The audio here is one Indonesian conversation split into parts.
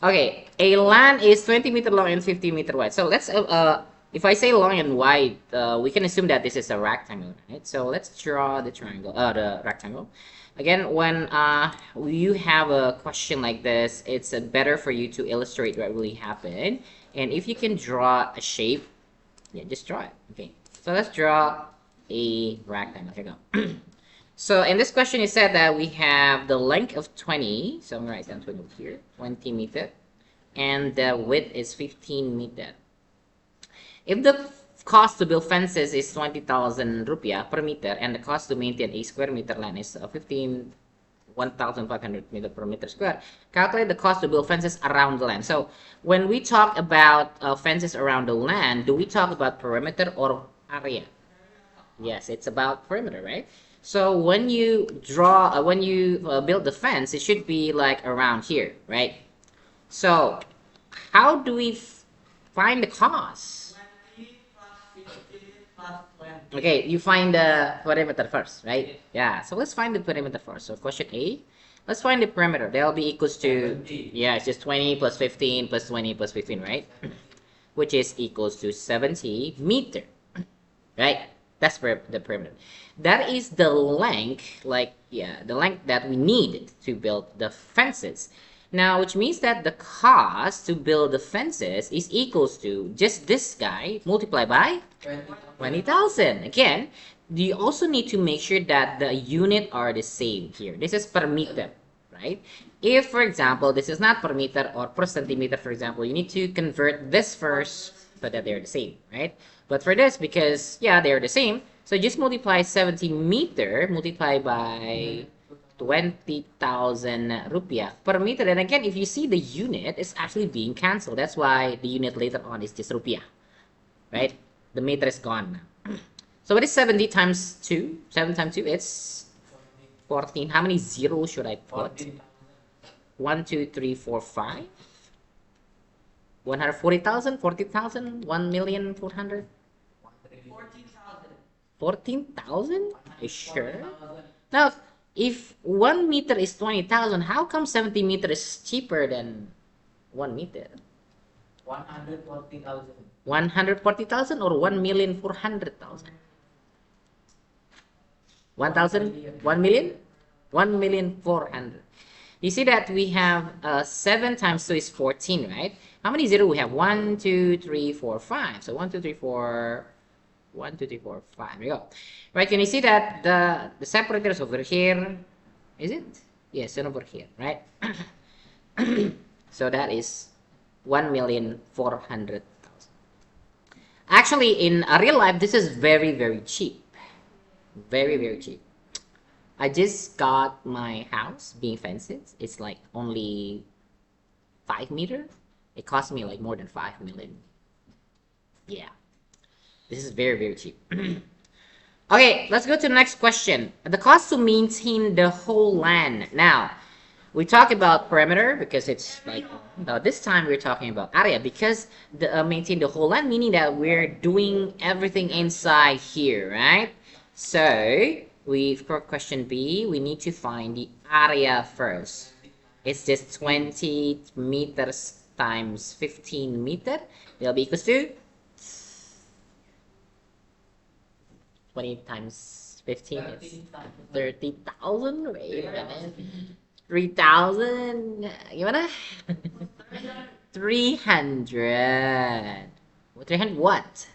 Okay, a land is 20 meter long and 50 meter wide. So let's if I say long and wide, we can assume that this is a rectangle, right? So let's draw the triangle, the rectangle. Again, when you have a question like this, it's better for you to illustrate what really happened. And if you can draw a shape, yeah, just draw it. Okay, so let's draw a rectangle. Here we go. So in this question, it said that we have the length of 20. So I'm going to write down 20 here, 20 meter. And the width is 15 meter. If the cost to build fences is 20,000 rupiah per meter, and the cost to maintain a square meter land is 1,500 meter per meter square, calculate the cost to build fences around the land. So when we talk about fences around the land, do we talk about perimeter or area? Yes, it's about perimeter, right? So when you draw, when you build the fence, it should be like around here, right? So how do we find the cost? Okay, you find the perimeter first, right? Yeah, so let's find the perimeter first. So question A, let's find the perimeter. That'll be equals to, yeah, it's just 20 plus 15 plus 20 plus 15, right? Which is equals to 70 meter, right? That's the perimeter. That is the length, like, yeah, the length that we need to build the fences. Now, which means that the cost to build the fences is equals to just this guy multiplied by 20,000. Again, you also need to make sure that the unit are the same here. This is per meter, right? If, for example, this is not per meter or per centimeter, for example, you need to convert this first so that they're the same, right? But for this, because, yeah, they're the same, so just multiply 70 meter multiplied by 20,000 rupiah per meter. And again, if you see the unit is actually being canceled. That's why the unit later on is just rupiah, right? The meter is gone now. So what is 70 times 2? 7 times 2, it's 14. How many zeros should I put? 1, 2, 3, 4, 5. 140,000, 40,000, 1,400,000. 14,000? Are you sure? Now, if 1 meter is 20,000, how come 70 meters is cheaper than 1 meter? 140,000. 140,000 or 1,400,000? 1,000? 1 million? 1,400,000. You see that we have 7 times 2 is 14, right? How many zero we have? 1, 2, 3, 4, 5. So 1, 2, 3, 4. 1, 2, 3, 4, 5. There you go. Right, can you see that the separator is over here? Is it? Yes, and over here, right? So that is 1,400,000. Actually, in real life, this is very, very cheap. Very, very cheap. I just got my house being fenced. It's like only 5 meters. It cost me like more than 5 million. Yeah. This is very, very cheap. Okay, let's go to the next question. The cost to maintain the whole land. Now, we talk about perimeter because it's like, this time we're talking about area because the maintain the whole land, meaning that we're doing everything inside here, right? So, for question B, we need to find the area first. It's just 20 meters times 15 meter. That'll be equals to 20 times 15 is 30,000. Wait a minute. 3,000. Gimana? 300. 300 what?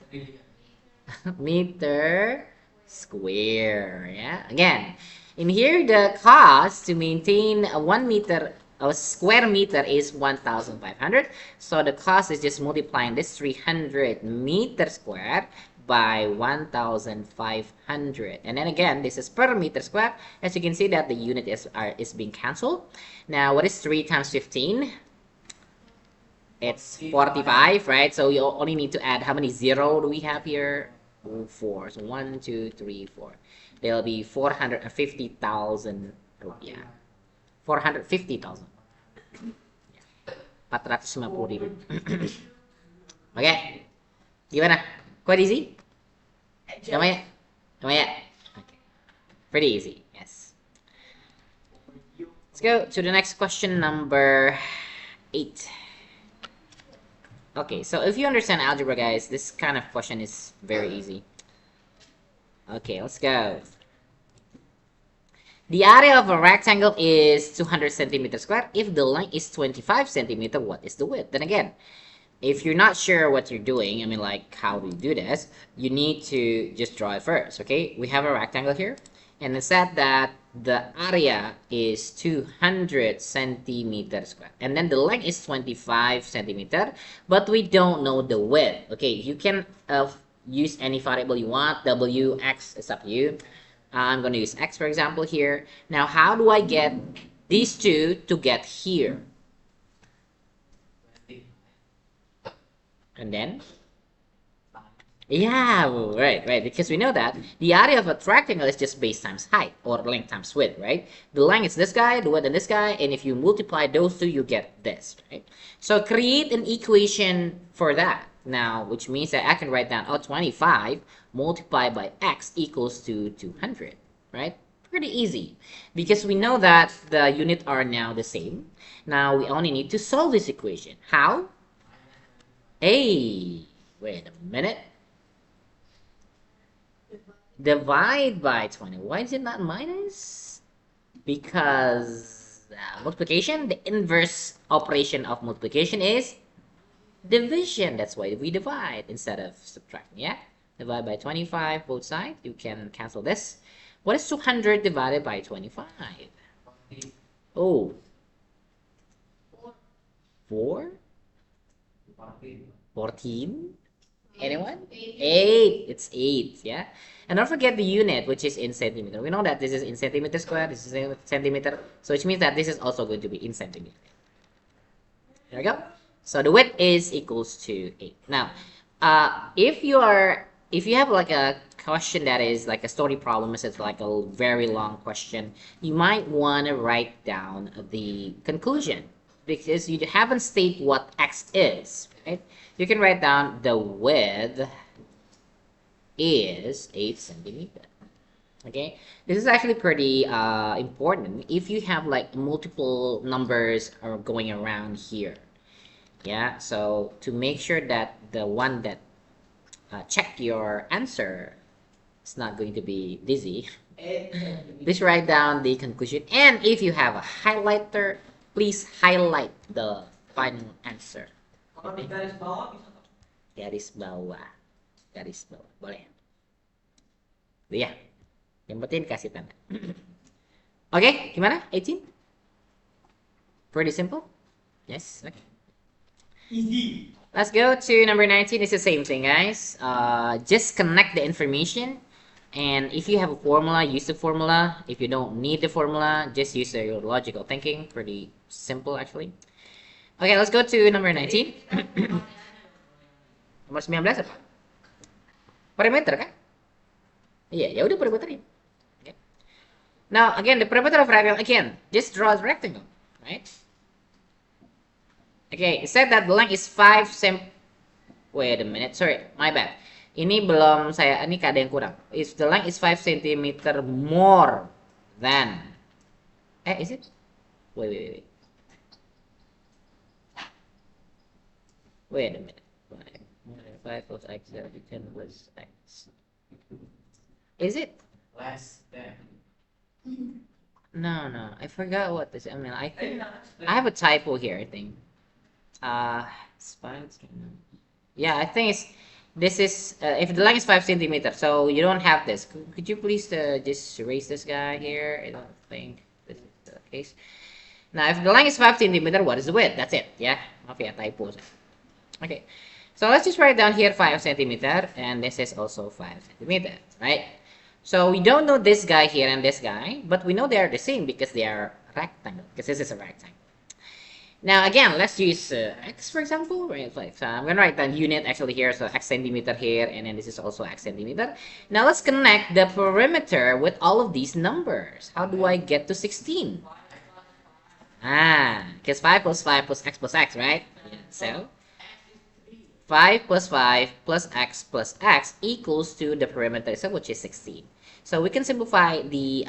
Meter square. Yeah. Again, in here the cost to maintain a 1 meter, a square meter is 1,500. So the cost is just multiplying this 300 meter square by 1,500. And then again, this is per meter square. As you can see that the unit is being cancelled. Now, what is 3 times 15? It's 45, right? So you only need to add, how many zero do we have here? 4. So 1, 2, 3, 4. There'll be 450,000 rupiah. 450,000. 450,000. Okay. Gimana? Quite easy? Namanya? Okay. Pretty easy, yes. Let's go to the next question, number 8. Okay, so if you understand algebra, guys, this kind of question is very easy. Okay, let's go. The area of a rectangle is 200 centimeters squared. If the length is 25 centimeters, what is the width? Then again, if you're not sure what you're doing, I mean, like how we do this, you need to just draw it first, okay? We have a rectangle here, and it said that the area is 200 centimeters squared, and then the length is 25 centimeter, but we don't know the width. Okay, you can use any variable you want. W, X, it's up to you. I'm going to use X, for example, here. Now, how do I get these two to get here? And then? Yeah, right, because we know that the area of a rectangle is just base times height, or length times width, right? The length is this guy, the width is this guy, and if you multiply those two, you get this, right? So create an equation for that. Now, which means that I can write down, 25 multiplied by X equals to 200, right? Pretty easy, because we know that the units are now the same. Now, we only need to solve this equation. How? Hey, wait a minute. Divide by 20. Why is it not minus? Because multiplication, the inverse operation of multiplication is division. That's why we divide instead of subtracting, yeah? Divide by 25, both sides. You can cancel this. What is 200 divided by 25? Oh. 4? 14? Anyone? 8. It's 8, yeah? And don't forget the unit, which is in centimeter. We know that this is in centimeter square, this is in centimeter, so which means that this is also going to be in centimeter. There we go. So the width is equals to 8. Now, if you have like a question that is like a story problem, it's like a very long question, you might want to write down the conclusion, because you haven't stated what X is, right? You can write down the width is 8 centimeter. Okay, this is actually pretty important if you have like multiple numbers are going around here. Yeah, so to make sure that the one that check your answer is not going to be dizzy, please write down the conclusion, and if you have a highlighter, please highlight the final answer. Okay. Garis bawah, garis bawah, boleh. Ya, yang penting kasih tanda. Okay, gimana? 18? Pretty simple. Yes. Okay. Easy. Let's go to number 19. It's the same thing, guys. Just connect the information, and if you have a formula, use the formula. If you don't need the formula, just use your logical thinking. Pretty simple, actually. Okay, let's go to number 19. Nomor 19 apa? Perimeter kan? Iya, ya udah perimeterin. Okay. Now, again, the perimeter of rectangle, again, just draw a rectangle, right? Okay, it said that the length is 5 cm. Wait a minute, sorry, my bad. Ini belum saya, ini ada yang kurang. If the length is 5 cm more than, is it? Wait. Wait a minute. 5 plus x, 10 plus x. Is it? Less than. No, I forgot what this. I mean, I think I have a typo here. I think. It's 5. Yeah, I think this is if the length is 5 centimeters, so you don't have this. Could you please just erase this guy here? I don't think this is the case. Now, if the length is 5 centimeters, what is the width? That's it. Yeah, maaf ya, typo. Okay, so let's just write down here 5 centimeters, and this is also 5 centimeters, right? So we don't know this guy here and this guy, but we know they are the same because they are rectangle, because this is a rectangle. Now again, let's use x for example, right? So I'm gonna write down unit actually here, so x centimeter here, and then this is also x centimeter. Now let's connect the perimeter with all of these numbers. How do I get to 16? Because 5 plus x plus x, right? Yeah, so 5 plus 5 plus x equals to the perimeter itself, which is 16. So we can simplify the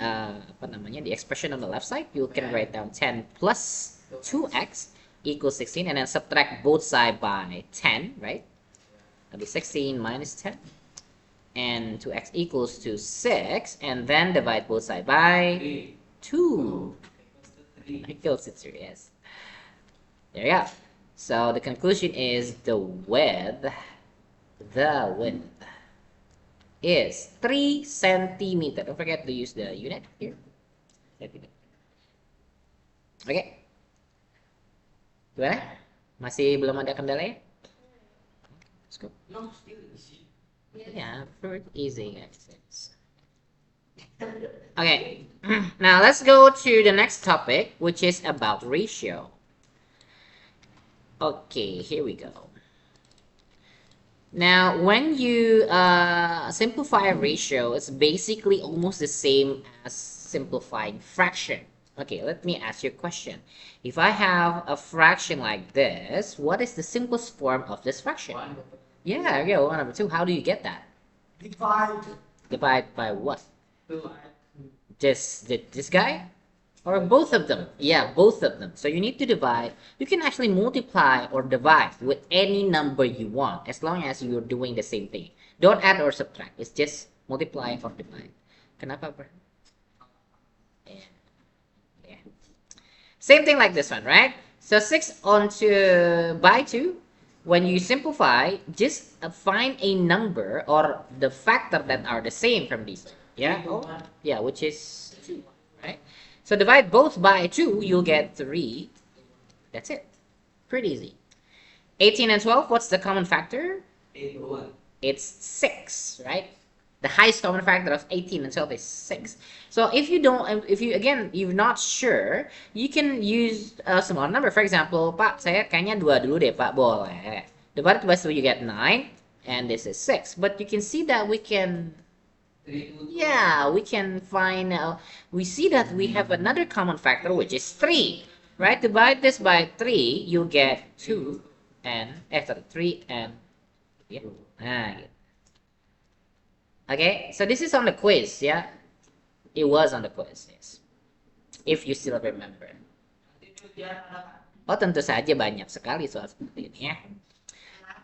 the expression on the left side. You can write down 10 plus 2x equals 16, and then subtract both sides by 10, right? That'll be 16 minus 10. And 2x equals to 6, and then divide both sides by 2. Equals to 3, yes. There you go. So the conclusion is the width is 3 centimeter. Don't forget to use the unit here. Oke. Gimana? Masih belum ada kendala ya? Let's go. No, still easy. Yeah, pretty easy guys. Okay, now let's go to the next topic, which is about ratio. Okay, here we go. Now, when you simplify a ratio, it's basically almost the same as simplifying fraction. Okay, let me ask you a question. If I have a fraction like this, what is the simplest form of this fraction? Yeah, okay, 1/2. How do you get that? Divide. Divide by what? Divide. This guy? Or both of them? Yeah, both of them. So you need to divide. You can actually multiply or divide with any number you want, as long as you're doing the same thing. Don't add or subtract. It's just multiply or divide. Kenapa, bro? Yeah. Same thing like this one, right? So 6 by 2. When you simplify, just find a number or the factor that are the same from these. Yeah? Yeah, which is 2, right? So divide both by 2, you'll get 3. That's it. Pretty easy. 18 and 12, what's the common factor? 8/1. It's 6, right? The highest common factor of 18 and 12 is 6. So if you're not sure, you can use a small number. For example, Pak, saya kayaknya 2 dulu deh, Pak. Boleh. Divided by 2, you get 9. And this is 6. But you can see that we can... Yeah, we can find... we see that we have another common factor, which is 3. Right? Divide this by 3, you get 2 and... 3 and... Yeah. Gitu. Okay, so this is on the quiz, yeah? It was on the quiz, yes. If you still remember. Oh, tentu saja banyak sekali soal seperti ini ya.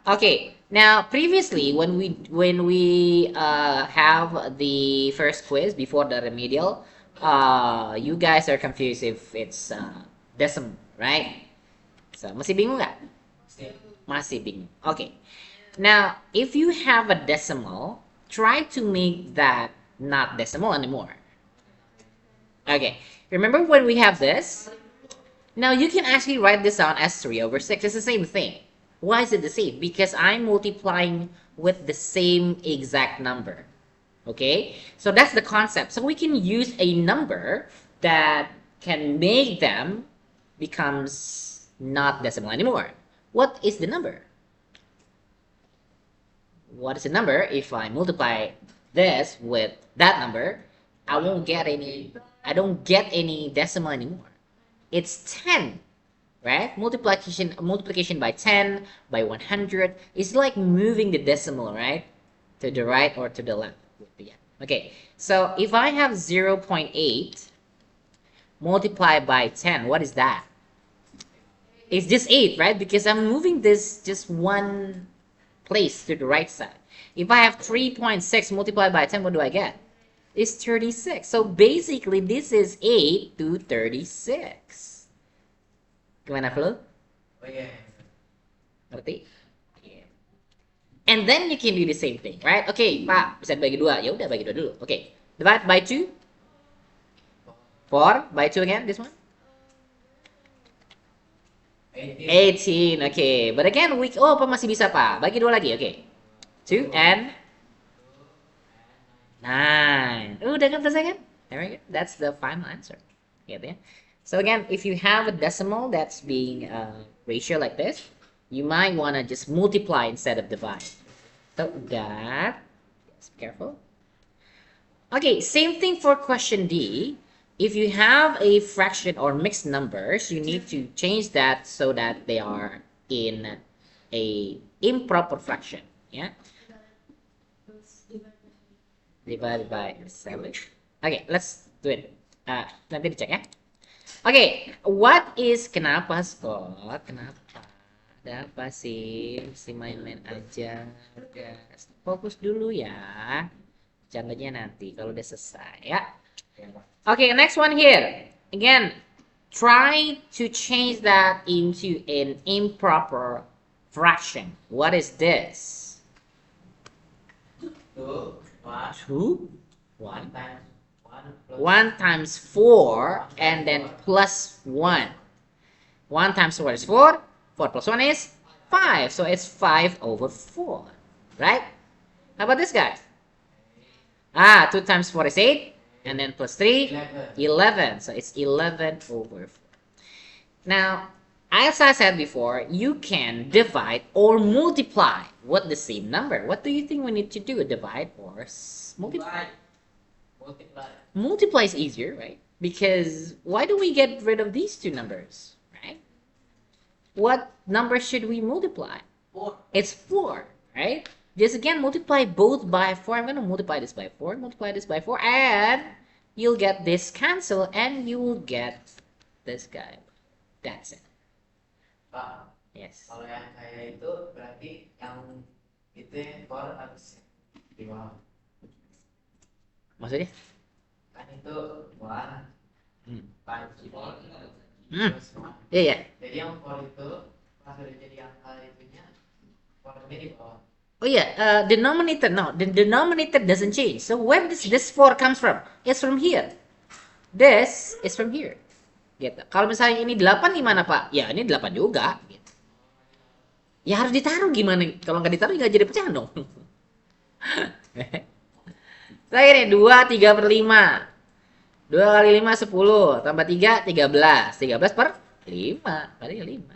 Okay, now previously when we have the first quiz before the remedial, you guys are confused if it's decimal, right? So masih bingung nggak? Masih bingung. Okay. Now, if you have a decimal, try to make that not decimal anymore. Okay, remember when we have this? Now you can actually write this down as 3/6. It's the same thing. Why is it the same? Because I'm multiplying with the same exact number. Okay, so that's the concept. So we can use a number that can make them becomes not decimal anymore. What is the number? What is the number? If I multiply this with that number, I don't get any decimal anymore. It's 10, right? Multiplication by 10, by 100 is like moving the decimal, right? To the right or to the left. Okay, so if I have 0.8 multiplied by 10, what is that? It's just 8, right? Because I'm moving this just one place to the right side. If I have 3.6 multiplied by 10, what do I get? It's 36. So basically, this is 8 to 36. Gimana, Flo? Oh yeah. Ngerti? Yeah. And then you can do the same thing, right? Okay, Pak, bisa bagi 2. Ya udah, bagi 2 dulu. Okay, divide by 2. 4 by 2 again, this one. 18, okay. But again, apa masih bisa, Pak? Bagi 2 lagi, okay. 2 and 9. Udah kan selesai kan? There we go. That's the final answer. Gitu ya. So again, if you have a decimal that's being ratio like this, you might want to just multiply instead of divide. So that, yes, be careful. Okay, same thing for question D. If you have a fraction or mixed numbers, you need to change that so that they are in a improper fraction. Yeah. Divided by 7. Okay, let's do it. Nanti dicek ya. Okay, what is kenapa Scott? Kenapa? Ada apa sih? Mesti main-main aja. Udah, fokus dulu ya. Jangannya nanti kalau udah selesai ya. Okay, next one here. Again, try to change that into an improper fraction. What is this? 2, 1, 2, 1 1. times 1 plus 1 times 4 and then plus 1. 1 times 4 is 4. 4 plus 1 is 5. So it's 5 over 4. Right? How about this guy? 2 times 4 is 8. And then plus 3, 11. So it's 11 over 4. Now, as I said before, you can divide or multiply with the same number. What do you think we need to do? Divide or multiply? multiply. Multiply is easier, right? Because why do we get rid of these two numbers, right? What number should we multiply? 4. It's 4, right? Just again, multiply both by 4. I'm going to multiply this by 4, multiply this by 4, and you'll get this cancel, and you will get this guy. That's it. Pak, Yes. kalau yang kayak itu berarti yang itu yang 4 harus di bawah. Maksudnya? Kan itu 1 Hmm. times 4 Hmm. plus 1. Iya, ya. Jadi yang 4 itu pas udah jadi angka itunya 4-nya di bawah. Oh yeah, denominator. No, the denominator doesn't change. So where does this 4 comes from? It's from here. This is from here. Gitu. Kalau misalnya ini 8 gimana, Pak? Ya, ini 8 juga. Gitu. Ya harus ditaruh gimana? Kalau nggak ditaruh nggak jadi pecahan dong. Saya ini 2, 3 per 5. 2 kali 5, 10. Tambah 3, 13. 13 per 5. Berarti 5.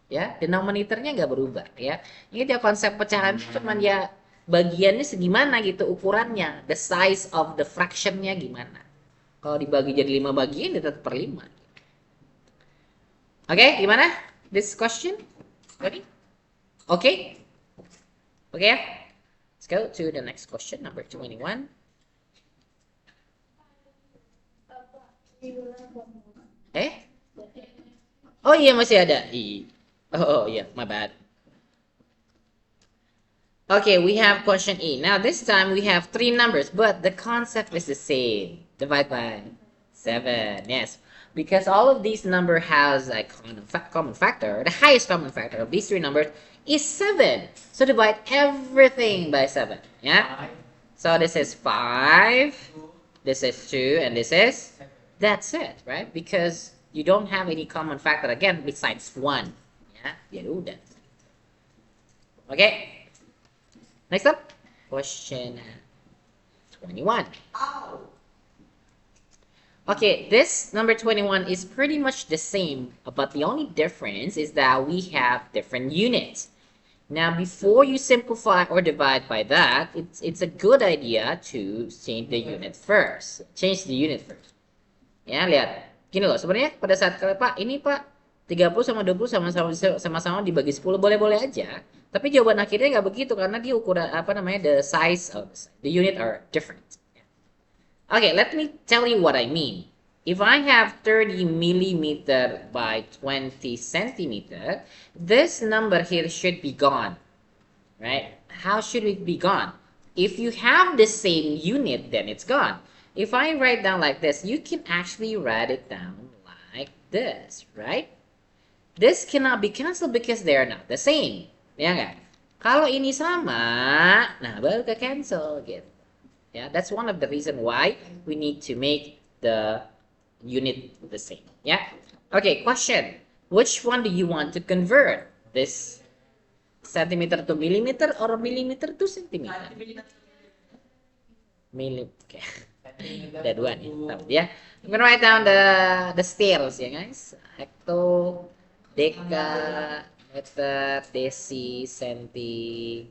Ya, denominatornya nggak berubah ya. Ini dia konsep pecahan cuman ya bagiannya segimana gitu ukurannya, the size of the fractionnya gimana. Kalau dibagi jadi 5 bagian dia tetap per 5. Oke, gimana? This question? Ready? Okay? Okay ya? Let's go to the next question, number 21. Oh iya masih ada. Oh yeah, my bad. Okay, we have question E. Now this time we have 3 numbers, but the concept is the same. Divide by 7. Yes, because all of these number has a common factor. The highest common factor of these 3 numbers is 7. So divide everything by 7. Yeah. 5, So this is 5. 2, This is 2, and this is 7. that's it, right? Because you don't have any common factor again besides 1. Ya udah. Okay. Next up, question 21. Ow! Okay, this number 21 is pretty much the same, but the only difference is that we have different units. Now, before you simplify or divide by that, it's a good idea to change the unit first. Change the unit first. Ya, lihat. Gini loh, sebenarnya pada saat Pak, ini Pak, 30 sama 20 sama-sama dibagi 10 boleh-boleh aja. Tapi jawaban akhirnya nggak begitu karena dia ukuran the size of the unit are different. Okay, let me tell you what I mean. If I have 30 millimeter by 20 centimeter, this number here should be gone, right? How should it be gone? If you have the same unit, then it's gone. If I write down like this, you can actually write it down like this, right? This cannot be cancelled because they are not the same. Ya nggak? Kalau ini sama, nah baru ke cancel gitu. Yeah, that's one of the reason why we need to make the unit the same. Yeah. Okay, question. Which one do you want to convert? This centimeter to millimeter or millimeter to centimeter? Okay. Ada 2 nih. Ya. I'm gonna write down the scales ya guys. Hekto, deka, meter, desi, centi,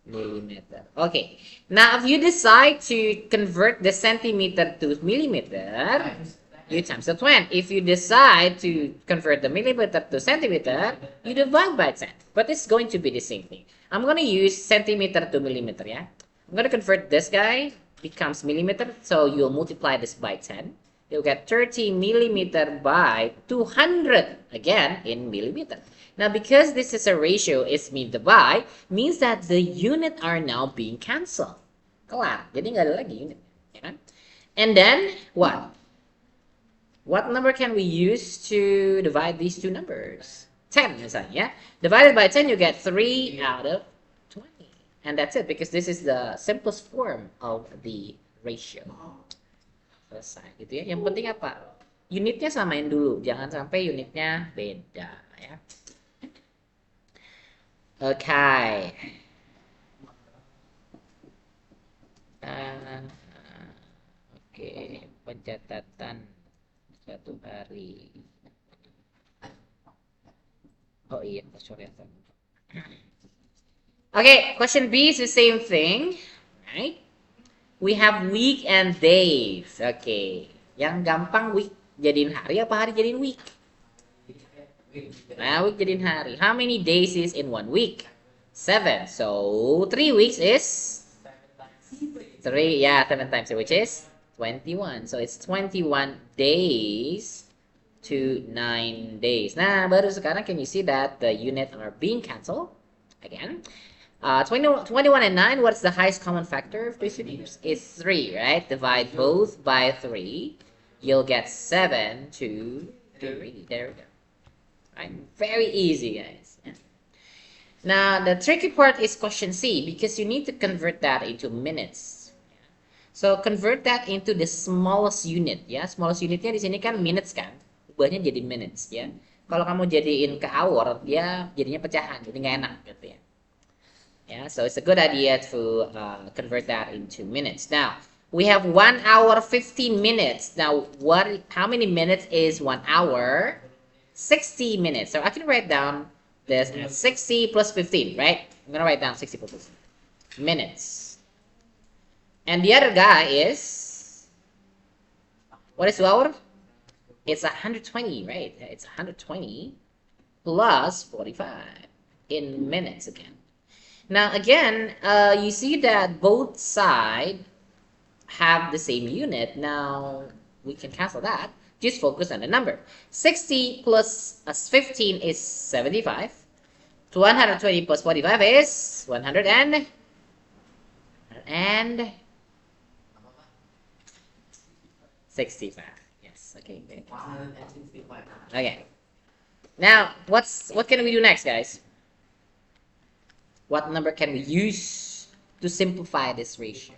millimeter. Okay. Now, if you decide to convert the centimeter to millimeter, you times the 20. If you decide to convert the millimeter to centimeter, you divide by 10. But it's going to be the same thing. I'm going to use centimeter to millimeter, yeah? I'm going to convert this guy, becomes millimeter, so you'll multiply this by 10. you'll get 30 millimeter by 200, again in millimeter. Now, because this is a ratio, is millimeter by, means that the unit are now being cancelled. Kelar, jadi nggak ada lagi unit. Ya. And then, what? What number can we use to divide these two numbers? 10, misalnya. Divided by 10, you get 3 out of 20. And that's it, because this is the simplest form of the ratio. Selesai, gitu ya. Yang penting apa? Unitnya samain dulu. Jangan sampai unitnya beda, ya. Okay. Oke, pencatatan 1 hari. Oh iya, sorry. Okay, question B is the same thing, right? We have week and days. Okay, yang gampang week jadiin hari apa hari jadiin week? Nah, week jadiin hari. How many days is in 1 week? 7. So 3 weeks is 3. Yeah, 7 times 3, which is 21. So it's 21 days to 9 days. Nah, baru sekarang can you see that the units are being cancelled again? 21 and 9, what's the highest common factor of these units? It's 3, right? Divide both by 3. You'll get 7 to 3. There we go. Right? Very easy, guys. Yeah. Now, the tricky part is question C, because you need to convert that into minutes. So, convert that into the smallest unit, ya. Smallest unitnya di sini kan minutes kan. Ubahnya jadi minutes, ya. Kalau kamu jadiin ke hour, dia jadinya pecahan, jadi nggak enak, gitu ya. Yeah, so it's a good idea to convert that into minutes. Now, we have 1 hour 15 minutes. Now, how many minutes is 1 hour? 60 minutes. So I can write down this 60 plus 15, right? I'm gonna write down 60 plus 15 minutes. And the other guy is, what is 2 hour? It's 120, right? It's 120 plus 45 in minutes again. Now again, you see that both sides have the same unit. Now we can cancel that. Just focus on the number. 60 plus 15 is 75. 120 plus 45 is 100 and 65. Yes. Okay. 165. Okay. Now, what can we do next, guys? What number can we use to simplify this ratio?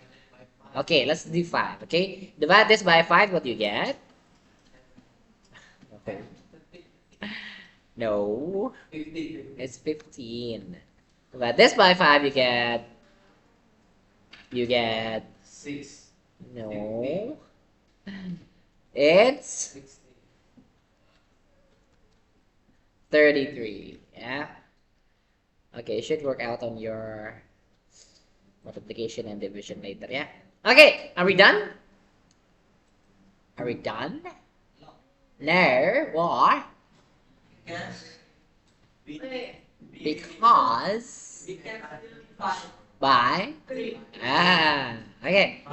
Okay, let's do 5. Okay, divide this by 5. What do you get? Okay. No, 50. it's 15. Divide this by 5. You get 6. no. It's 60. 33. Yeah. Okay, it should work out on your multiplication and division later, yeah? Okay, are we done? Are we done? No. Why? Because by okay.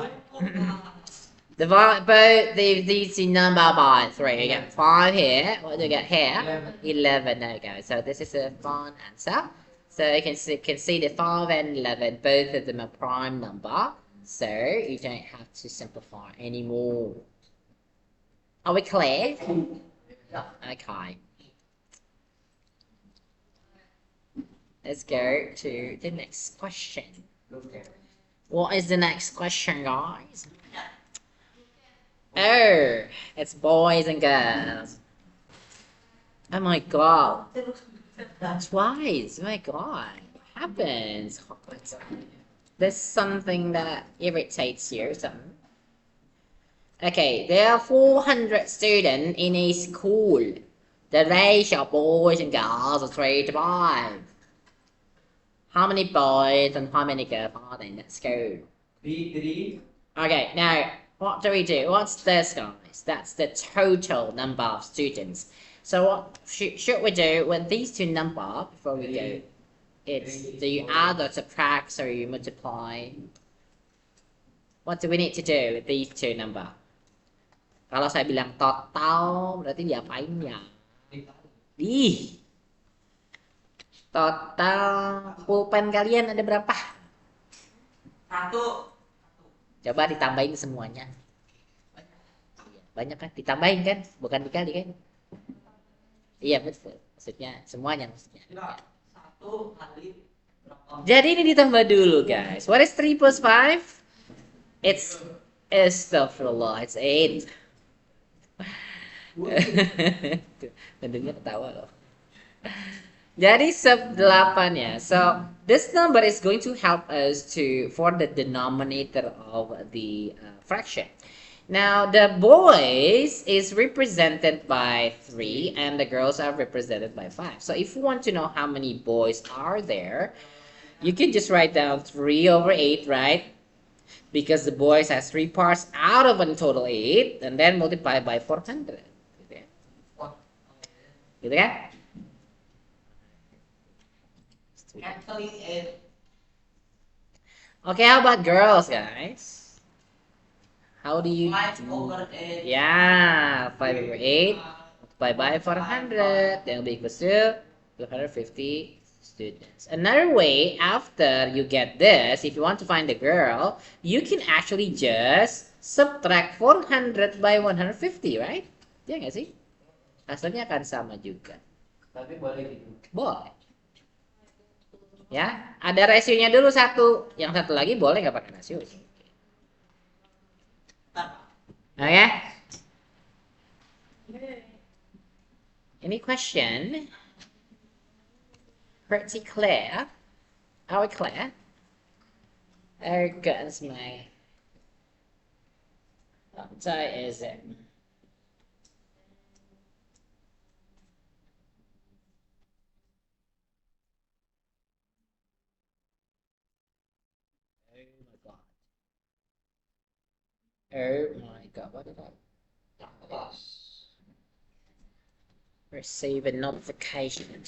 Divide both these number by 3. You get 5 here. What do you get here? 11. There we go. So this is a fun answer. So you can see the 5 and 11, both of them are prime number. So you don't have to simplify anymore. Are we clear? Okay. Let's go to the next question. What is the next question, guys? Oh, it's boys and girls. Oh my god. Twice. Oh my god. What happens? There's something that irritates you. Something. Okay, there are 400 students in a school. The ratio of boys and girls is 3 to 5. How many boys and how many girls are there in that school? 3. Okay, now what do we do? What's this, guys? That's the total number of students. So what should we do with these two numbers before we go? It's do you add or subtract or you multiply? What do we need to do with these two numbers? Kalau saya bilang total, berarti diapain ya? Ih, total pulpen kalian ada berapa? Satu. Coba ditambahin semuanya. Iya, banyak kan? Ditambahin kan? Bukan dikali kan? Iya betul. Maksudnya semuanya maksudnya. Tidak. Satu kali berapa? Jadi ini ditambah dulu guys. What is 3 plus 5? It's Astaghfirullah, it's 8. Tentunya ketawa loh. Jadi sub 8 ya. So this number is going to help us to for the denominator of the fraction. Now the boys is represented by 3 and the girls are represented by 5. So if you want to know how many boys are there, you can just write down 3 over 8, right? Because the boys has 3 parts out of a total 8 and then multiply by 400. Gitu ya. Gitu kan? Canceling it. Okay, how about girls, guys? How do you 5 do? over 8. Yeah, 5 over 8 multiplied by 400, that will be equals to 250 students. Another way, after you get this, if you want to find the girl, you can actually just subtract 400 by 150, right? Ya nggak sih? Hasilnya akan sama juga. Tapi boleh gitu. Boleh. Ya, ada rasionya dulu satu. Yang satu lagi boleh nggak pakai rasio. Okay. Any question? Pretty clear. Are we clear? Oh goodness me. What day is it? Oh my god, what did I receive a notification?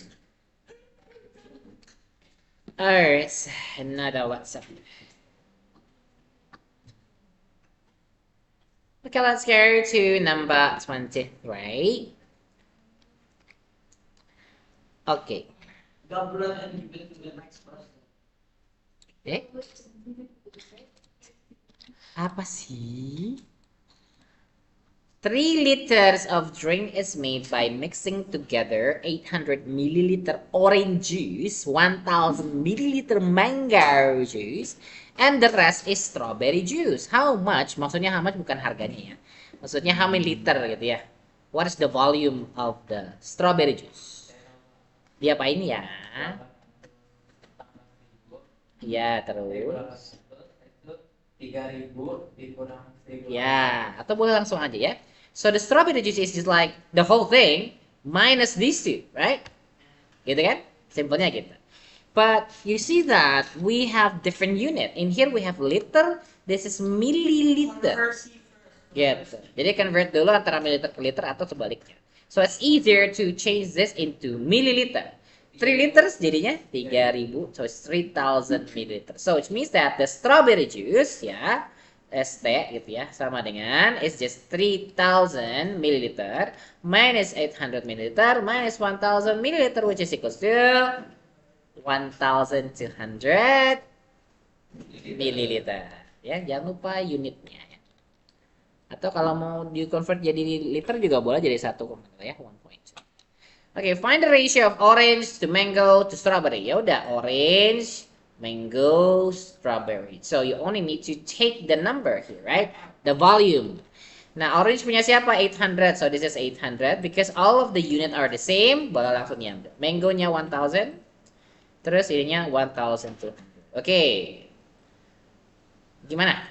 Oh, it's another WhatsApp. Okay, let's go to number 23. Okay. Double and give it to the next person. Eh? Apa sih? 3 liters of drink is made by mixing together 800 milliliter orange juice, 1000 milliliter mango juice, and the rest is strawberry juice. How much? Maksudnya how much bukan harganya ya. Maksudnya how many liter gitu ya. What is the volume of the strawberry juice? Diapain ya? Ya, terus. 3.000 dikurang 1.000. Ya, atau boleh langsung aja ya. So the strawberry juice is just like the whole thing minus these two, right? Gitu kan? Simpelnya gitu. But you see that we have different unit. In here we have liter, this is milliliter. Gitu. Jadi convert dulu antara milliliter ke liter atau sebaliknya. So it's easier to change this into milliliter. 3 liters jadinya 3000, so it's 3000 milliliter. So it means that the strawberry juice ya, ST gitu ya, sama dengan is just 3000 milliliter minus 800 milliliter minus 1000 milliliter, which is equals to 1200 milliliter. Ya, jangan lupa unitnya ya. Atau kalau mau di convert jadi liter juga boleh, jadi 1 ya, 1 point. Okay, find the ratio of orange to mango to strawberry. Ya udah, orange, mango, strawberry. So you only need to take the number here, right? The volume. Nah, orange punya siapa? 800. So this is 800 because all of the unit are the same. Boleh langsung diambil. Mango-nya 1000. Terus ininya 1200. Oke. Gimana?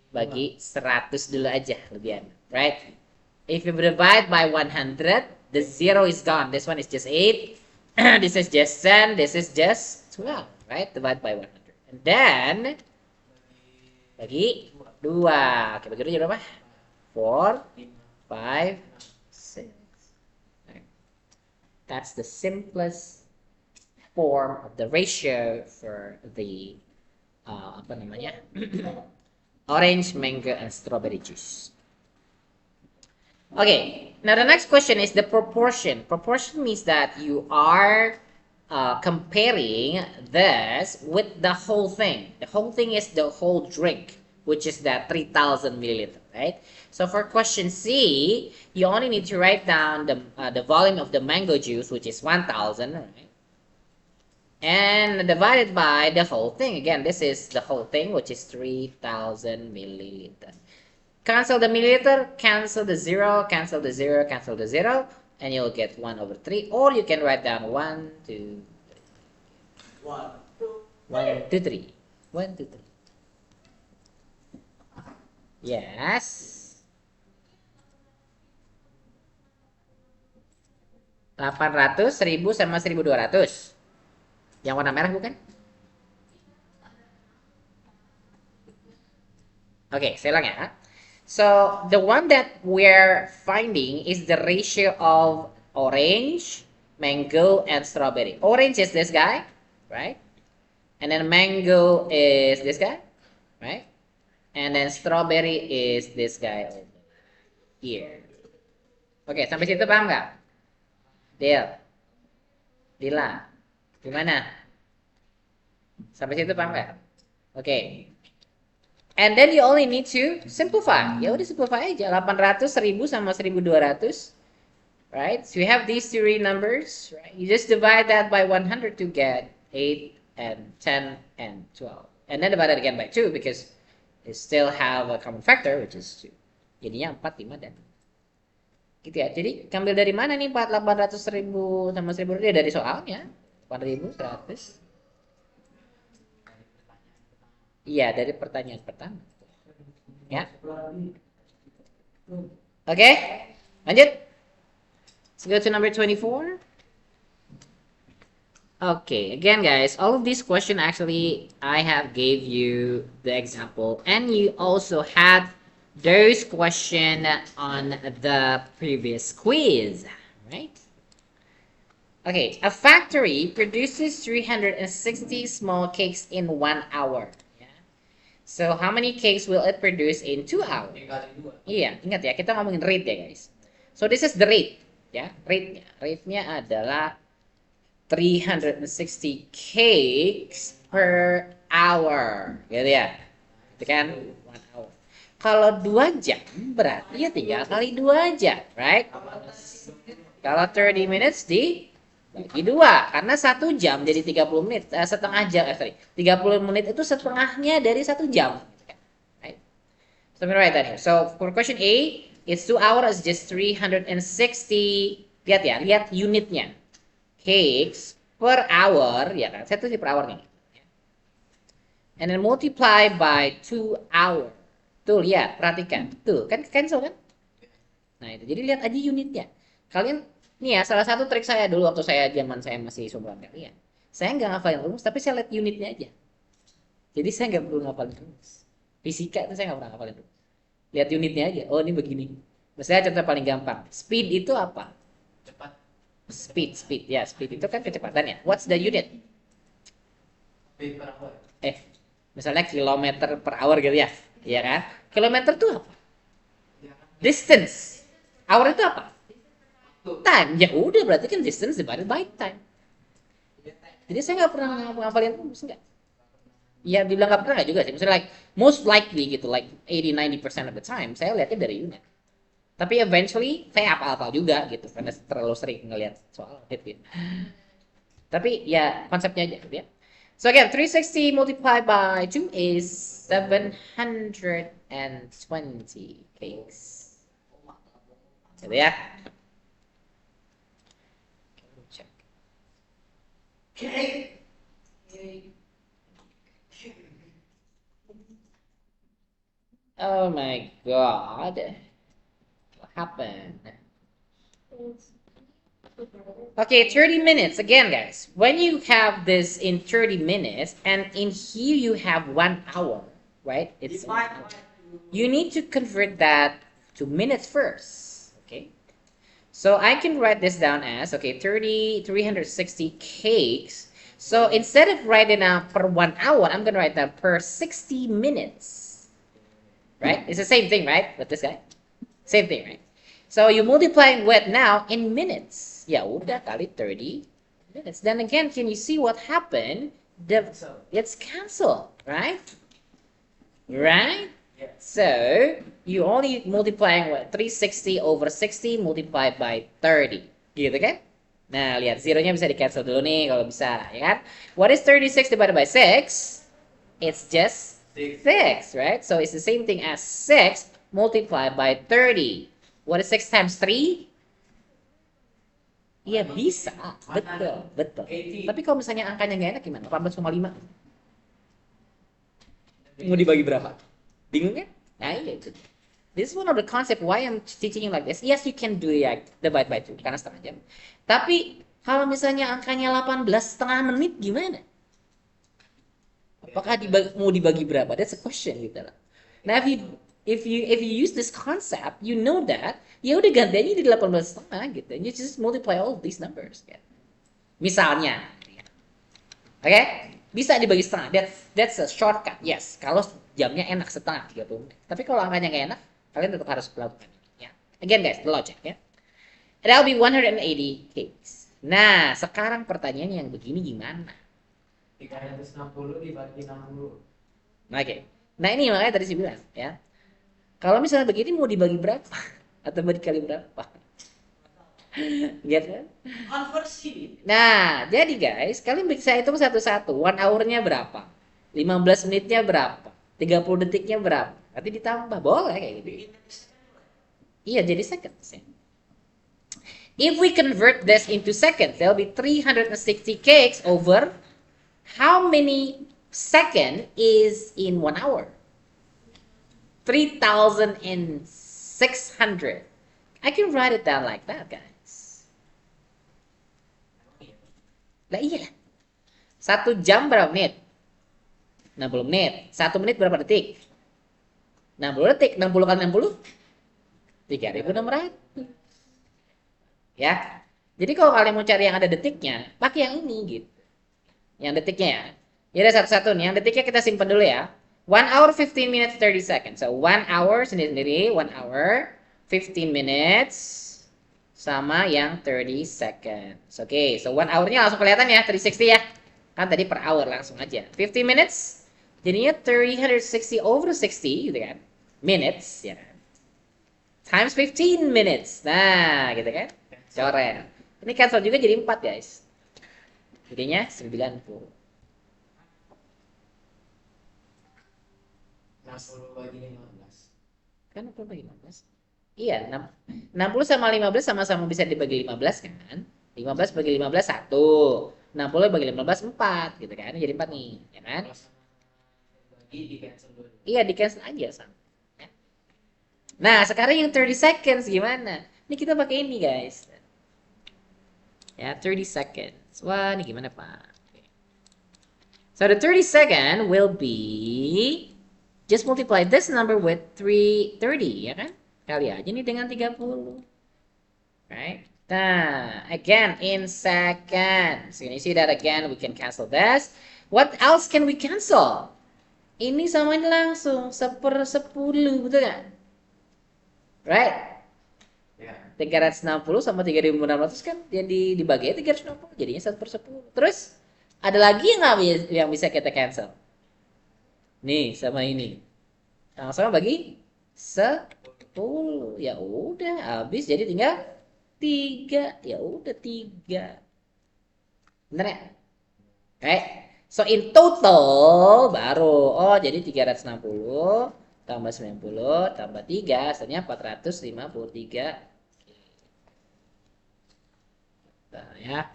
Bagi 100 dulu aja lebih enak, right? If you divide by 100, the 0 is gone. This one is just 8. This is just 10. This is just 12. Right? Divide by 100. And then, bagi 2. Oke, bagi 2 jadi berapa? 4, 5, 6. Right. That's the simplest form of the ratio for the, apa namanya? Orange, mango, and strawberry juice. Okay, now the next question is the proportion. Proportion means that you are comparing this with the whole thing. The whole thing is the whole drink, which is that 3,000 milliliter, right? So for question C, you only need to write down the volume of the mango juice, which is 1,000, right? And divided by the whole thing. Again, this is the whole thing, which is 3,000 milliliter. Cancel the milliliter, cancel the 0, cancel the 0, cancel the 0, and you'll get 1/3. Or you can write down 1, 2, 1, 1, 2, 3. 1, 2, 3. Yes. 800, 1000 sama 1200. Yang warna merah bukan? Oke, saya ulang ya. So, the one that we're finding is the ratio of orange, mango, and strawberry. Orange is this guy, right? And then mango is this guy, right? And then strawberry is this guy over here. Oke, sampai situ paham nggak? Del, Dila, gimana? Sampai situ paham nggak? Oke. And then you only need to simplify. Ya udah simplify aja. 800, 1000 sama 1200. Right? So you have these three numbers, right? You just divide that by 100 to get 8 and 10 and 12. And then divide it again by 2 because you still have a common factor which is 2. Jadinya 4, 5 dan gitu ya. Jadi ambil dari mana nih 800, 1000 sama 1000? Ya dari soalnya. 4100. Iya, dari pertanyaan pertama. Ya. Oke, lanjut. Let's go to number 24. Okay, again guys, all of these questions actually I have gave you the example and you also had those questions on the previous quiz, right? Okay, a factory produces 360 small cakes in 1 hour. So, how many cakes will it produce in 2 hours? Iya, ingat ya, kita ngomongin rate ya guys. So, this is the rate. Ya, rate-nya. Rate-nya adalah 360 cakes per hour. Gitu ya. Itu kan 1 hour. Kalau 2 jam, berarti ya tinggal kali 2 jam, right? Kalau 30 minutes bagi 2 karena 1 jam jadi 30 menit setengah jam 30 menit itu setengahnya dari 1 jam, right? So let me write that here. So for question A it's 2 hours just 360. Lihat ya, lihat unitnya cakes per hour ya kan, saya tulis per hour nih, and then multiply by 2 hour. Tuh lihat, perhatikan tuh kan cancel kan. Nah itu jadi lihat aja unitnya kalian. Nih ya, salah satu trik saya dulu waktu saya masih seumuran kalian. Saya nggak ngafalin rumus, tapi saya lihat unitnya aja. Jadi saya nggak perlu ngafalin rumus. Fisika itu saya nggak pernah ngafalin rumus. Lihat unitnya aja. Oh ini begini. Misalnya contoh paling gampang. Speed itu apa? Cepat. Speed. Ya, speed itu kan kecepatan ya. What's the unit? Speed per hour. Misalnya kilometer per hour gitu ya. Iya kan? Kilometer itu apa? Distance. Hour itu apa? Time. Ya udah berarti kan distance divided by time. Jadi saya nggak pernah ngapalin rumus, enggak. Ya dibilang nggak pernah juga sih. Misalnya like most likely gitu, like 80-90% of the time saya lihatnya dari unit. Tapi eventually saya hafal juga gitu karena terlalu sering ngelihat soal gitu. Tapi ya konsepnya aja gitu ya. So again, 360 multiplied by 2 is 720 cakes. Gitu ya. Oh my god. What happened? Okay, 30 minutes. Again, guys, when you have this in 30 minutes and in here you have 1 hour, right? It's you need to convert that to minutes first, okay? So I can write this down as, okay, 360 cakes. So instead of writing down per 1 hour, I'm going to write down per 60 minutes. Right? It's the same thing, right? With this guy. Same thing, right? So you multiply with now in minutes. Ya udah kali 30 minutes. Then again, can you see what happened? It's cancelled, right? Right? Yes. So you only multiplying what 360 over 60 multiplied by 30. Gitu kan? Nah, lihat zeronya bisa di cancel dulu nih kalau bisa, ya kan? What is 36 divided by 6? It's just 6, right? So it's the same thing as 6 multiplied by 30. What is 6 times 3? Iya bisa, betul, betul. Tapi kalau misalnya angkanya nggak enak gimana? 18,5. Mau dibagi berapa? Bingung kan? Nah, iya itu. This is one of the concept why I'm teaching you like this. Yes, you can do it divide by 2 karena setengah jam. Tapi kalau misalnya angkanya 18 setengah menit gimana? Apakah mau dibagi berapa? That's a question gitu lah. Nah, if you use this concept, you know that ya udah gantinya di 18 setengah gitu. You just multiply all of these numbers. Gitu. Misalnya, oke, bisa dibagi setengah. That's a shortcut. Yes, kalau jamnya enak setengah 30 menit. Tapi kalau angkanya nggak enak, kalian tetap harus melakukan. Ya. Again guys, the logic ya. That'll be 180 cakes. Nah, sekarang pertanyaannya yang begini gimana? 360 dibagi 60. Oke. Nah ini makanya tadi saya bilang ya. Kalau misalnya begini mau dibagi berapa? Atau mau dikali berapa? Gitu kan? Konversi. Nah, jadi guys, kalian bisa hitung satu-satu. 1 hour-nya berapa? 15 menitnya berapa? 30 detiknya berapa? Nanti ditambah. Boleh kayak gitu. Iya, jadi seconds ya. If we convert this into seconds, there'll be 360 cakes over how many second is in 1 hour? 3,600. I can write it down like that, guys. Lah iya. 1 jam berapa menit? 60 menit. 1 menit berapa detik? 60 detik. 60 kali 60? 3.600. Ya. Jadi kalau kalian mau cari yang ada detiknya, pakai yang ini gitu. Yang detiknya ya. Ya udah satu-satu nih. Yang detiknya kita simpan dulu ya. 1 hour 15 minutes 30 seconds. So 1 hour sendiri 1 hour 15 minutes sama yang 30 seconds. Oke, so 1 hour-nya langsung kelihatan ya 360 ya. Kan tadi per hour langsung aja. 15 minutes jadinya 360 over 60 gitu kan. Minutes ya kan. Times 15 minutes. Nah, gitu kan. Coret. Ini cancel juga jadi 4 guys. Jadinya 90. 60 bagi 15. Kan 60 bagi 15. Iya, 60 sama 15 sama-sama bisa dibagi 15 kan? 15 bagi 15 1. 60 bagi 15 4 gitu kan. Jadi 4 nih, ya kan? Bagi di cancel dulu. Iya, di cancel aja sama. Ya. Nah, sekarang yang 30 seconds gimana? Ini kita pakai ini, guys. Ya, 30 seconds. Wah, ini gimana, Pak? Okay. So the 30 second will be just multiply this number with 330, ya kan? Kali aja nih dengan 30. Right? Nah, again, in seconds. Can you see that again? We can cancel this. What else can we cancel? Ini sama ini langsung 1/10, betul kan? Right? Ya. 360 sama 3.600 kan jadi dibagi 360 jadinya 1/10. Terus ada lagi yang bisa kita cancel? Nih sama ini. Sama-sama bagi 10. Ya udah habis jadi tinggal 3. Ya udah 3. Bener ya? Oke. So in total baru jadi 360 tambah 90 tambah 3 hasilnya 453. Nah, ya.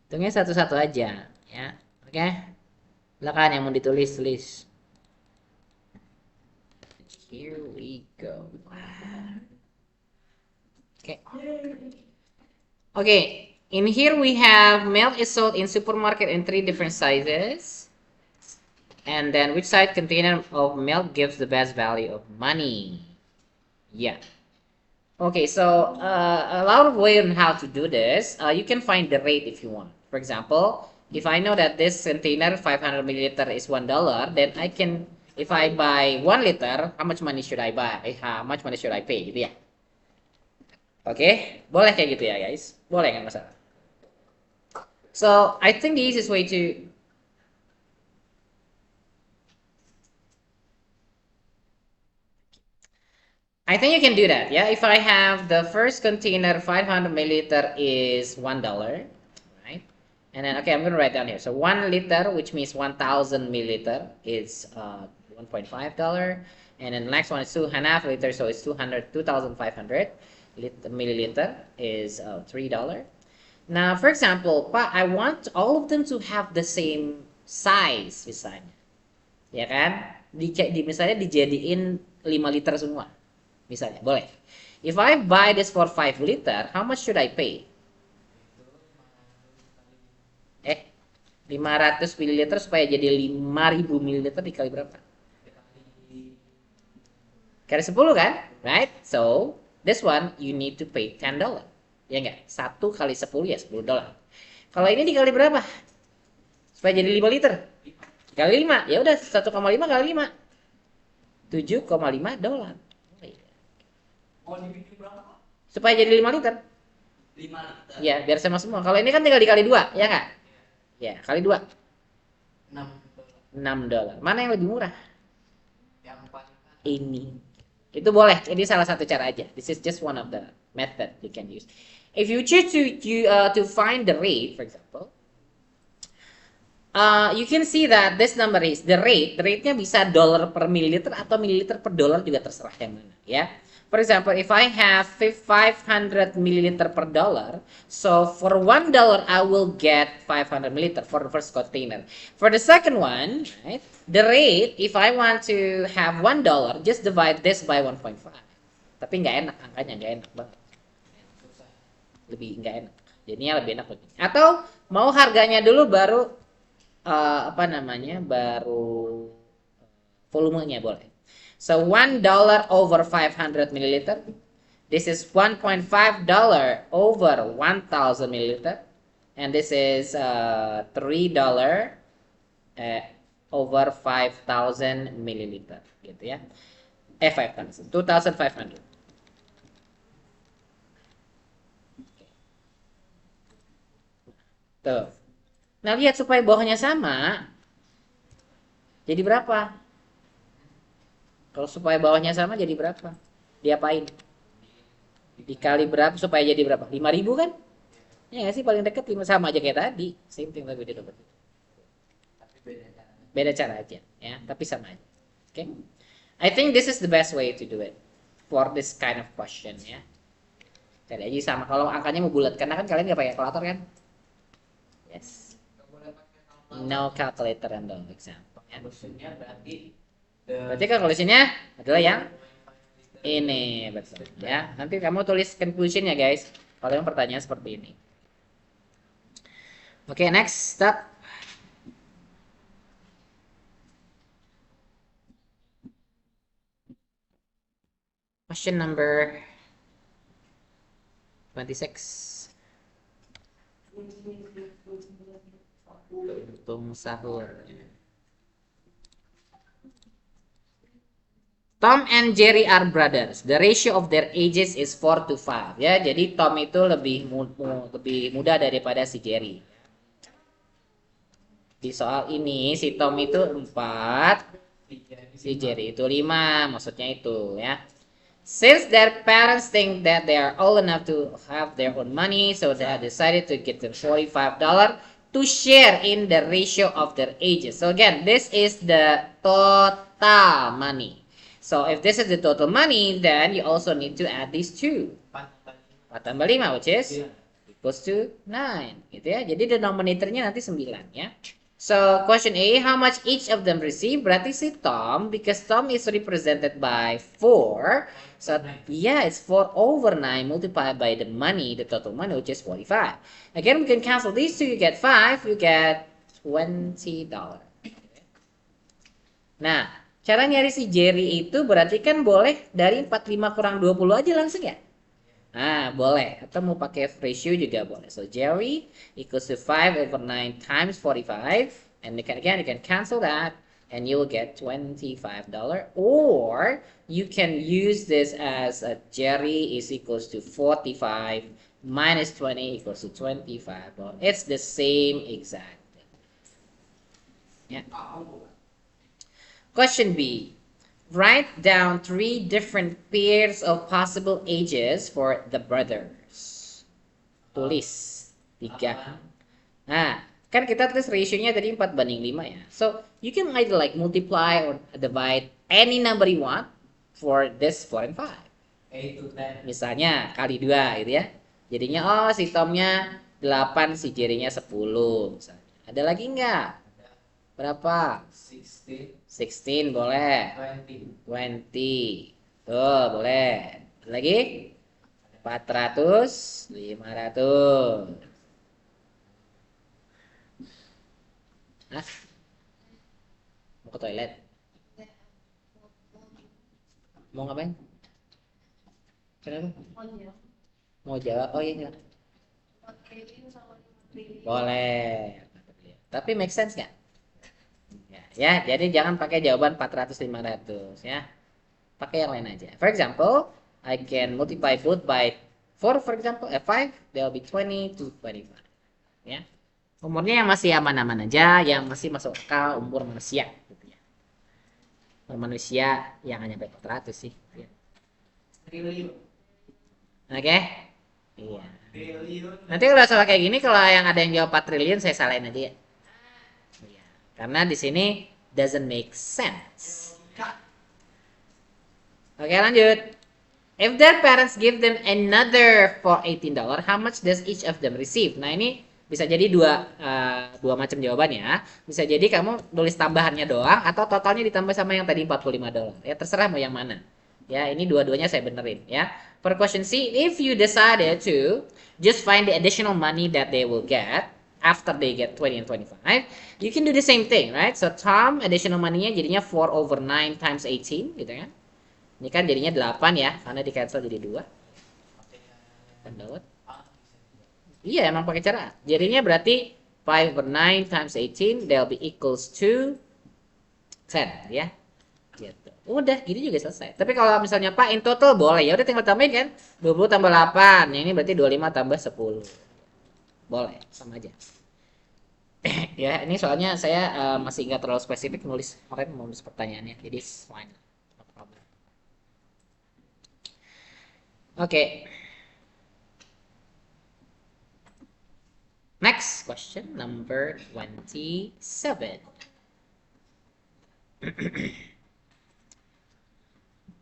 Hitungnya satu-satu aja ya. Oke. Silakan yang mau ditulis. Here we go. Okay. In here we have milk is sold in supermarket in 3 different sizes. And then which size container of milk gives the best value of money? Yeah. Okay, so a lot of way on how to do this. You can find the rate if you want. For example, if I know that this container 500 milliliter is $1, then I can, if I buy 1 liter, how much money should I buy? How much money should I pay? Gitu ya. Oke, boleh kayak gitu ya guys. Boleh nggak masalah. So, I think the easiest way to I think you can do that. Yeah, if I have the first container 500 milliliter is $1, right? And then okay, I'm gonna write down here. So 1 liter, which means 1,000 milliliter, is $1.5, and then the next one is 2.5 liters, so it's 2,500 milliliter is $3. Now, for example, Pak, I want all of them to have the same size, misalnya, ya kan? Misalnya dijadiin 5 liter semua. Misalnya, boleh. If I buy this for 5 liter, how much should I pay? 500 ml supaya jadi 5.000 ml dikali berapa? Kali 10 kan? Right? So, this one you need to pay $10. Ya enggak? 1 kali 10 ya $10. Kalau ini dikali berapa? Supaya jadi 5 liter. Kali 5. Ya udah 1,5 kali 5. $7,5. Supaya jadi 5 liter. 5 liter. Ya, biar sama semua. Kalau ini kan tinggal dikali 2, ya enggak? Ya, kali 2. $6. Mana yang lebih murah? Yang paling Ini. Itu boleh. Ini salah satu cara aja. This is just one of the method you can use. If you choose to find the rate, for example, you can see that this number is the rate. The rate-nya bisa dollar per mililiter atau mililiter per dollar juga terserah yang mana, ya. For example, if I have 500 milliliter per dollar, so for $1 I will get 500 milliliter for the first container. For the second one, right, the rate, if I want to have $1, just divide this by 1.5. Tapi nggak enak angkanya, nggak enak banget. Lebih nggak enak. Jadinya lebih enak lebih. Atau mau harganya dulu baru apa namanya, baru volumenya boleh. So $1 over 500 milliliter. This is $1.5 over 1,000 milliliter, and this is $3 over 5,000 milliliter, gitu ya. 5,000, 2,500. Tuh. Nah, lihat supaya bawahnya sama. Jadi berapa? Kalau supaya bawahnya sama jadi berapa? Diapain? Dikali berapa supaya jadi berapa? 5.000 kan? Ya nggak sih, paling dekat 5 sama aja kayak tadi. Same thing tapi dia dapat. tapi beda cara. Beda cara aja, ya, tapi sama aja. Oke. Okay? I think this is the best way to do it for this kind of question, ya. Cari aja sama. Kalau angkanya mau bulat, karena kan kalian nggak pakai kalkulator kan? Yes. No calculator and all example. Ya. Maksudnya berarti Berarti conclusion-nya adalah yang ini, betul. Ya, nanti kamu tulis conclusion-nya guys. Kalau yang pertanyaan seperti ini. Oke, next step. Question number 26. Untung sahur. Tom and Jerry are brothers. The ratio of their ages is 4 to 5. Ya, jadi Tom itu lebih muda daripada si Jerry. Di soal ini si Tom itu 4, si Jerry itu 5, maksudnya itu ya. Since their parents think that they are old enough to have their own money, so they have decided to give them $45 to share in the ratio of their ages. So again, this is the total money. So if this is the total money, then you also need to add these two. 4 tambah 5, which is equals to 9. Gitu ya. Jadi denominatornya nanti 9 ya. So question A, how much each of them receive? Berarti si Tom, because Tom is represented by 4. So yeah, it's 4 over 9 multiplied by the money, the total money, which is 45. Again, we can cancel these two. You get 5, you get $20. Nah, cara nyari si Jerry itu berarti kan boleh dari 45 kurang 20 aja langsung ya? Nah, boleh. Atau mau pakai ratio juga boleh. So, Jerry equals to 5 over 9 times 45. And you can cancel that. and you'll get $25. Or you can use this as a Jerry is equals to 45 minus 20 equals to 25. Well, it's the same exact. Yeah. Question B. Write down 3 different pairs of possible ages for the brothers. Tulis 3. Nah, kan kita tulis ratio-nya tadi 4:5 ya. So, you can either like multiply or divide any number you want for this 4 and 5. 8 to 10. Misalnya kali 2 gitu ya. Jadinya oh si Tomnya 8, si Jerry-nya 10 misalnya. Ada lagi nggak? Berapa? 16 boleh. 20. Tuh, boleh. Ada lagi? 400, 500. Hah? Mau ke toilet? Mau ngapain? Kenapa? Mau jawab? Oh iya. Boleh. Tapi make sense nggak? Ya, jadi jangan pakai jawaban 400 500 ya. Pakai yang lain aja. For example, I can multiply both by 4 for example, 5, there will be 20 to 25. Ya. Umurnya yang masih aman-aman aja, yang masih masuk akal umur manusia gitu ya. Umur manusia yang hanya 400 sih. Ya. Oke? Iya. Nanti kalau soal kayak gini kalau yang ada yang jawab 4 triliun saya salahin aja ya. Karena di sini doesn't make sense. Oke, lanjut. If their parents give them another for $18, how much does each of them receive? Nah, ini bisa jadi dua macam jawaban ya. Bisa jadi kamu tulis tambahannya doang atau totalnya ditambah sama yang tadi $45. Ya, terserah mau yang mana. Ya, ini dua-duanya saya benerin ya. For question C, if you decided to just find the additional money that they will get after they get 20 and 25, you can do the same thing, right? So Tom additional money-nya jadinya 4/9 times 18 gitu kan. Ini kan jadinya 8 ya, karena di cancel jadi 2. Iya, emang pakai cara. Jadinya berarti 5/9 times 18 they'll be equals to 10 ya. Gitu. Udah, gini juga selesai. Tapi kalau misalnya Pak in total boleh, ya udah tinggal tambahin kan. 20 tambah 8, yang ini berarti 25 tambah 10. Boleh, sama aja. Ya, ini soalnya saya masih nggak terlalu spesifik nulis kemarin nulis pertanyaannya, jadi fine, no problem. Oke. Next question, number 27.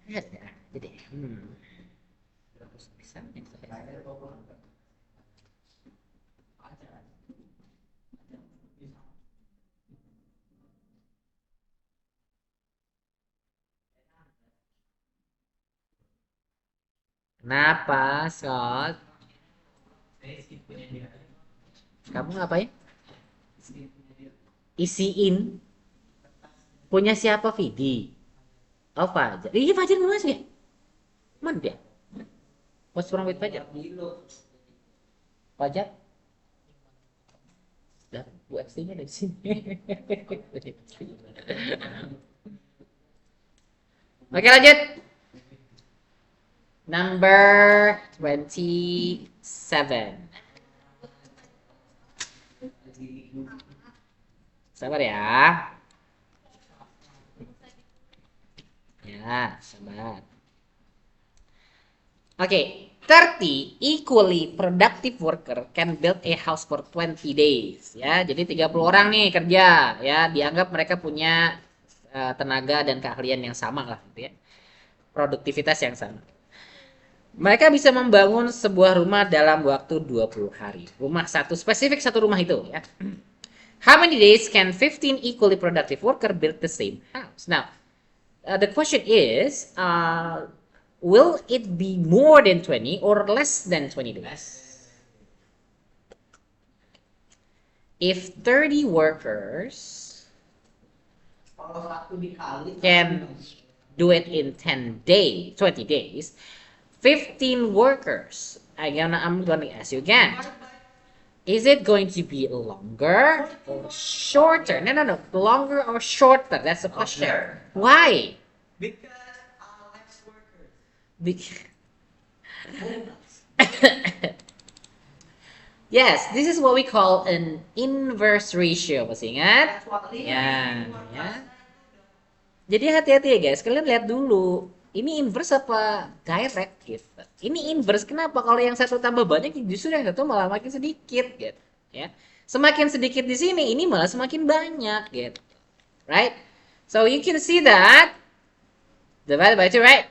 Jadi, bisa nih saya. Kenapa, Scott? Kamu ngapain? Isiin. Punya siapa Vidi? Oh, Fajar. Iya, Fajar nggak masuk ya? Mana dia? What's wrong with Fajar? Fajar? Dah, Bu XT-nya dari sini. Oke, lanjut. Number 27. Sabar ya. Ya, sabar. Oke, 30 equally productive worker can build a house for 20 days. Ya, jadi 30 orang nih kerja, ya, dianggap mereka punya tenaga dan keahlian yang sama lah gitu ya. Produktivitas yang sama. Mereka bisa membangun sebuah rumah dalam waktu 20 hari. Rumah spesifik satu rumah itu ya. How many days can 15 equally productive worker build the same house? Now, the question is, will it be more than 20 or less than 20 days? If 30 workers can do it in 10 days, 20 days, 15 workers, I'm gonna ask you again. Is it going to be longer or shorter? No. Longer or shorter? That's the question. Longer. Why? Because less workers. Be- Yes, this is what we call an inverse ratio. Masih ingat? That's what Ya, ya. Jadi hati-hati ya guys. Kalian lihat dulu. Ini inverse apa direct gitu. Ini inverse kenapa? Kalau yang satu tambah banyak justru yang satu malah makin sedikit gitu. Ya. Semakin sedikit di sini, ini malah semakin banyak gitu. Right? So you can see that divided by 2, right?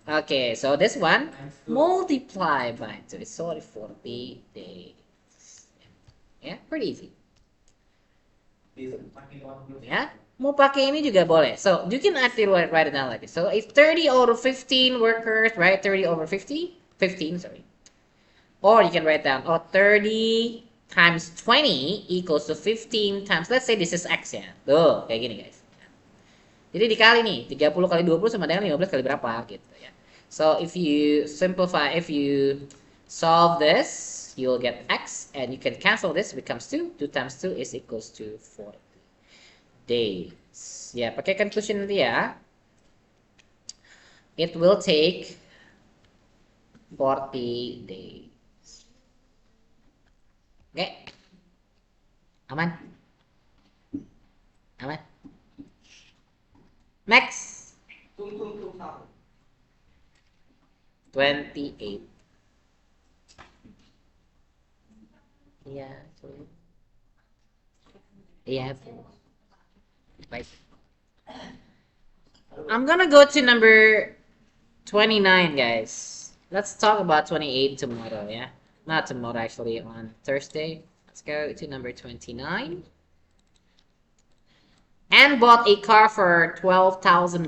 Okay, so this one multiply by 2 is sorry 40 days. Yeah, pretty easy. Ya, mau pakai ini juga boleh. So you can actually write it down like this. So it's 30 over 15 workers, right? 30 over 50, 15, sorry. Or you can write down, 30 times 20 equals to 15 times, let's say this is X ya. Tuh, kayak gini guys. Jadi dikali nih, 30 kali 20 sama dengan 15 kali berapa gitu ya. So if you simplify, if you solve this, you'll get X and you can cancel this, becomes 2. 2 times 2 is equals to 40 days. Ya, pakai conclusion nanti ya. It will take 40 days. Oke. Aman? Aman? Next. 28. Iya, coba. Iya, baik. I'm gonna go to number 29, guys. Let's talk about 28 tomorrow, yeah? Not tomorrow, actually, on Thursday. Let's go to number 29. And bought a car for $12,000.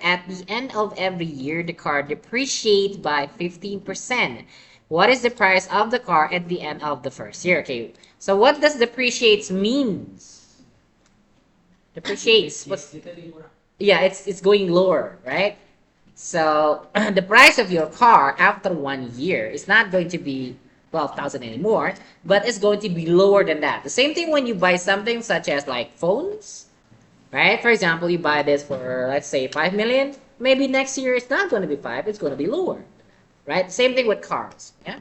At the end of every year, the car depreciates by 15%. What is the price of the car at the end of the first year? Okay, so what does depreciates means? Depreciates. Yeah, it's going lower, right? So the price of your car after 1 year is not going to be 12,000 anymore, but it's going to be lower than that. The same thing when you buy something such as like phones, right? For example, you buy this for, let's say, 5 million. Maybe next year it's not going to be 5, it's going to be lower, right? Same thing with cars, yeah?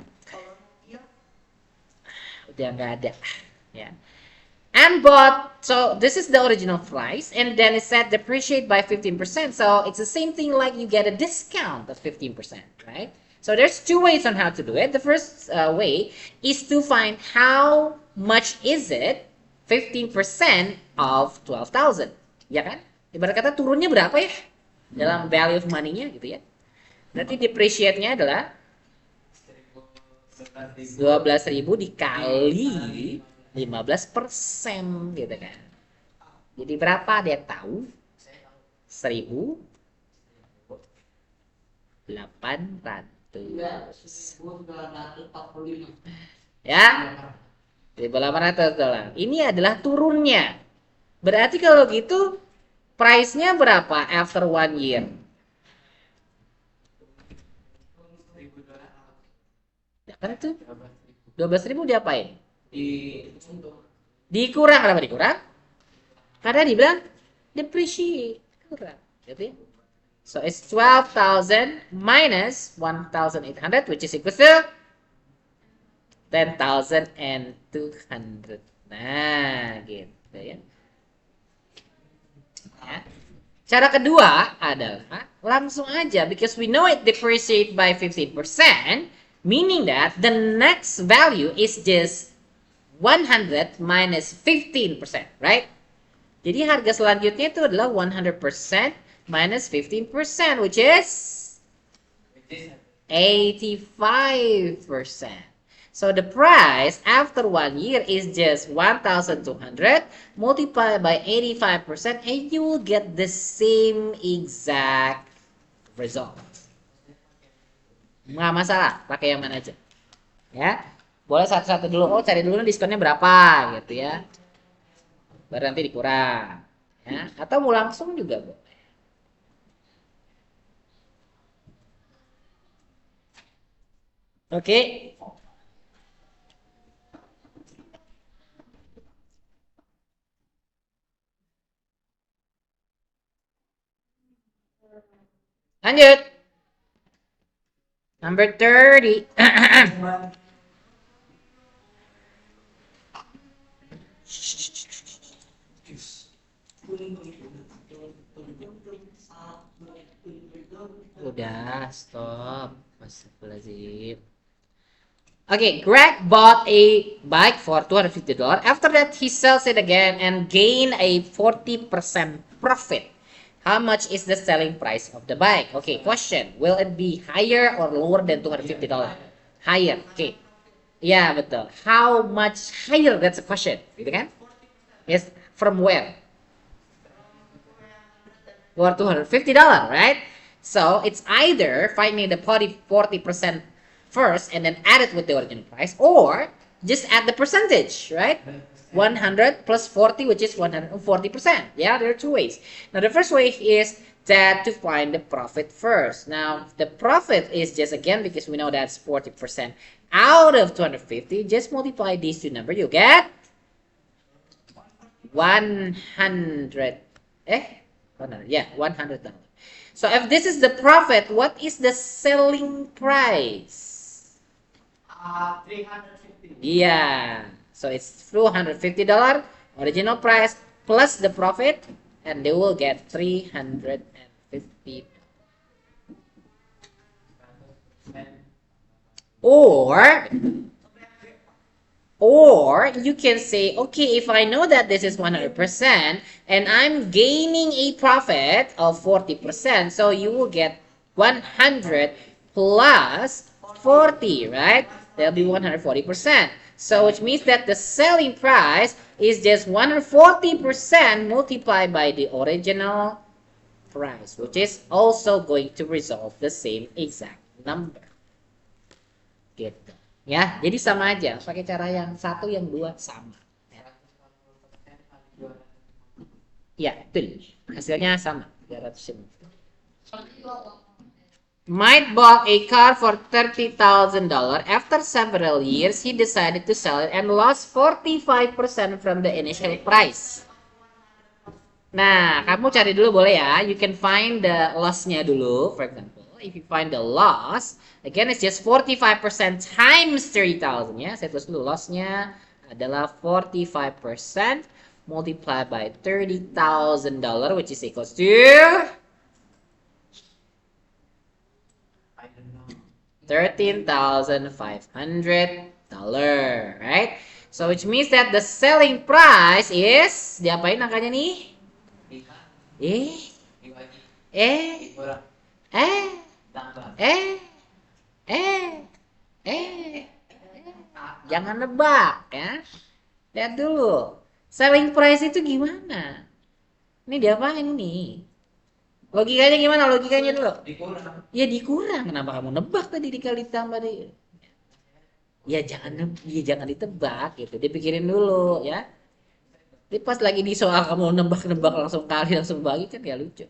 Udah nggak ada, yeah. And bought, so this is the original price, and then it said depreciate by 15%. So it's the same thing like you get a discount of 15%, right? So there's two ways on how to do it. The first way is to find how much is it 15% of 12,000, ya kan? Ibarat kata turunnya berapa ya dalam value of money-nya gitu ya. Berarti depreciate-nya adalah 12.000 dikali 15% gitu kan. Jadi berapa dia tahu? 1.800. Ya, $1.800. Ini adalah turunnya. Berarti kalau gitu price-nya berapa after 1 year? Kan itu 12.000 diapain? Dikurang, kenapa dikurang? Karena dibilang depreciate, kurang, gitu ya. So it's 12,000 minus 1,800, which is equal to 10,200. Nah, gitu ya. Ya. Cara kedua adalah langsung aja, because we know it depreciate by 15%, meaning that the next value is just 100 minus 15%, right? Jadi harga selanjutnya itu adalah 100% minus 15%, which is 85%. So the price after 1 year is just 1,200 multiplied by 85%, and you will get the same exact result. Nggak masalah, pakai yang mana aja. Ya, boleh satu-satu dulu. Oh, cari dulu diskonnya berapa gitu ya. Baru nanti dikurang. Ya, atau mau langsung juga boleh. Oke. Lanjut. Number 30. Udah, stop. Astagfirullahaladzim. Okay, Greg bought a bike for $250. After that, he sells it again and gain a 40% profit. How much is the selling price of the bike? Okay, question. Will it be higher or lower than $250? Higher. Okay. Ya, betul. How much higher? That's a question. Gitu kan? Yes. From where? For $250, right? So, it's either finding the 40% first and then add it with the original price, or just add the percentage, right? 100 plus 40, which is 140%. Yeah, there are two ways. Now, the first way is that to find the profit first. Now, the profit is just, again, because we know that's 40% out of 250, just multiply these two numbers, you get 100. Yeah, $100. So if this is the profit, what is the selling price? 350. Yeah. So it's $250 original price plus the profit, and they will get $350. Or you can say, okay, if I know that this is 100% and I'm gaining a profit of 40%, so you will get 100 plus 40, right? That'll be 140%. So which means that the selling price is just 140% multiplied by the original price, which is also going to result the same exact number. Gitu. Ya, jadi sama aja. Pakai cara yang satu, yang dua sama. Ya, betul. Hasilnya sama. 350. Might bought a car for $30,000. After several years, he decided to sell it and lost 45% from the initial price. Nah, kamu cari dulu boleh ya. You can find the loss-nya dulu, for example. If you find the loss, again it's just 45% times 30,000 ya. Saya tulis dulu, loss-nya adalah 45% multiplied by $30,000, which is equals to $13,500, right? So which means that the selling price is, diapain angkanya nih? Jangan nebak ya. Lihat dulu. Selling price itu gimana? Ini diapain nih? Logikanya gimana? Logikanya dulu. Dikurang. Ya dikurang. Kenapa kamu nebak tadi dikali tambah di? Ya jangan ditebak gitu. Dipikirin dulu ya. Jadi pas lagi di soal kamu nebak-nebak langsung kali langsung bagi kan ya lucu.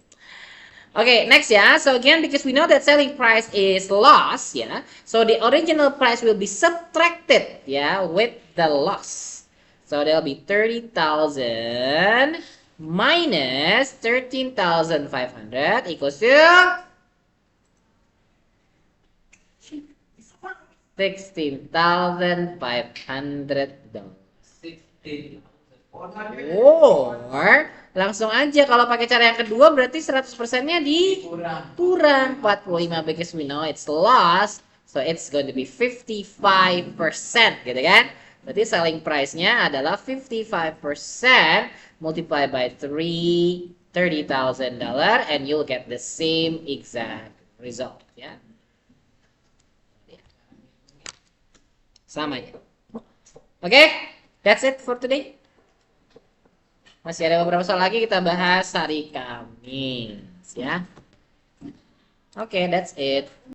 Okay, next ya. So again, because we know that selling price is loss, yeah. So the original price will be subtracted, yeah, with the loss. So there'll be 30,000 minus 13,500 equals to $16,500. 16. Or langsung aja kalau pakai cara yang kedua berarti 100%-nya dikurang 45 because we know it's loss. So it's going to be 55%, gitu kan? Berarti selling price-nya adalah 55% multiplied by $30,000 and you'll get the same exact result, ya. Sama ya. Oke, that's it for today. Masih ada beberapa soal lagi kita bahas hari Kamis ya. Oke, that's it.